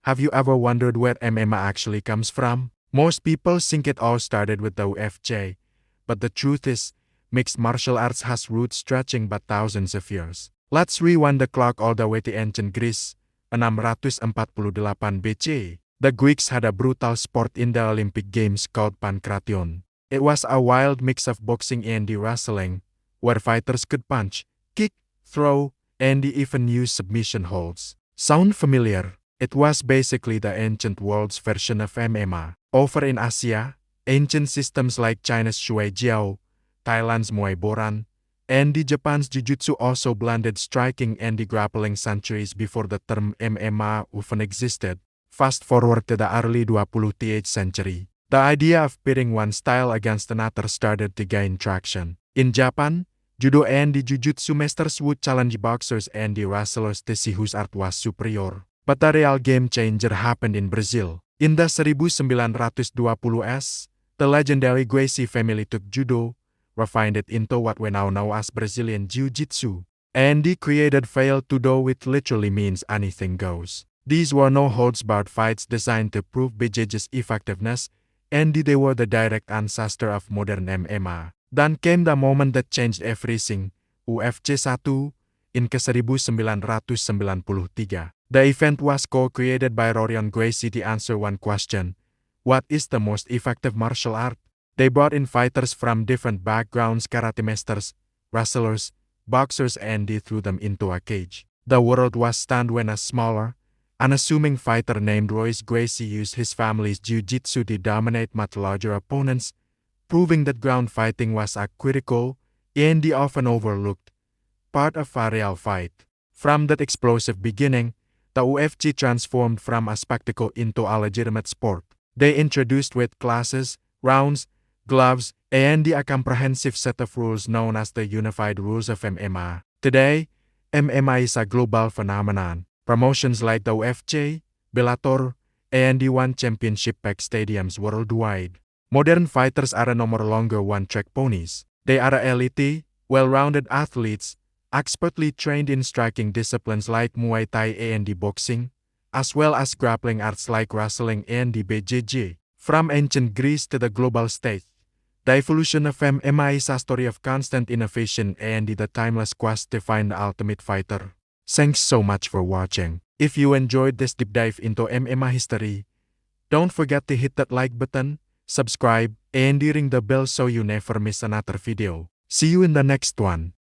Have you ever wondered where MMA actually comes from? Most people think it all started with the UFC, but the truth is, mixed martial arts has roots stretching back thousands of years. Let's rewind the clock all the way to ancient Greece, 648 BC. The Greeks had a brutal sport in the Olympic Games called pankration. It was a wild mix of boxing and wrestling, where fighters could punch, kick, throw, and even use submission holds. Sound familiar? It was basically the ancient world's version of MMA. Over in Asia, ancient systems like China's Shui Jiao, Thailand's Muay Boran, and Japan's Jiu-Jitsu also blended striking and grappling centuries before the term MMA even existed. Fast forward to the early 20th century. The idea of pitting one style against another started to gain traction. In Japan, Judo and Jiu-Jitsu masters would challenge boxers and wrestlers to see whose art was superior. But the real game changer happened in Brazil. In the 1920s, the legendary Gracie family took Judo, refined it into what we now know as Brazilian Jiu-Jitsu, and created Fail Tudo, which literally means anything goes. These were no-holds-barred fights designed to prove BJJ's effectiveness, and they were the direct ancestor of modern MMA. Then came the moment that changed everything, UFC 1, in ke-1993. The event was co-created by Rorion Gracie to answer one question: what is the most effective martial art? They brought in fighters from different backgrounds, karate masters, wrestlers, boxers, and they threw them into a cage. The world was stunned when a smaller, unassuming fighter named Royce Gracie used his family's jiu-jitsu to dominate much larger opponents, proving that ground fighting was a critical, and often overlooked, part of a real fight. From that explosive beginning, the UFC transformed from a spectacle into a legitimate sport. They introduced weight classes, rounds, gloves, and a comprehensive set of rules known as the Unified Rules of MMA. Today, MMA is a global phenomenon. Promotions like the UFC, Bellator, and the One Championship pack stadiums worldwide. Modern fighters are no longer one-track ponies. They are elite, well-rounded athletes, expertly trained in striking disciplines like Muay Thai and boxing, as well as grappling arts like wrestling and BJJ. From ancient Greece to the global stage, the evolution of MMA is a story of constant innovation and the timeless quest to find the ultimate fighter. Thanks so much for watching. If you enjoyed this deep dive into MMA history, don't forget to hit that like button, subscribe, and ring the bell so you never miss another video. See you in the next one.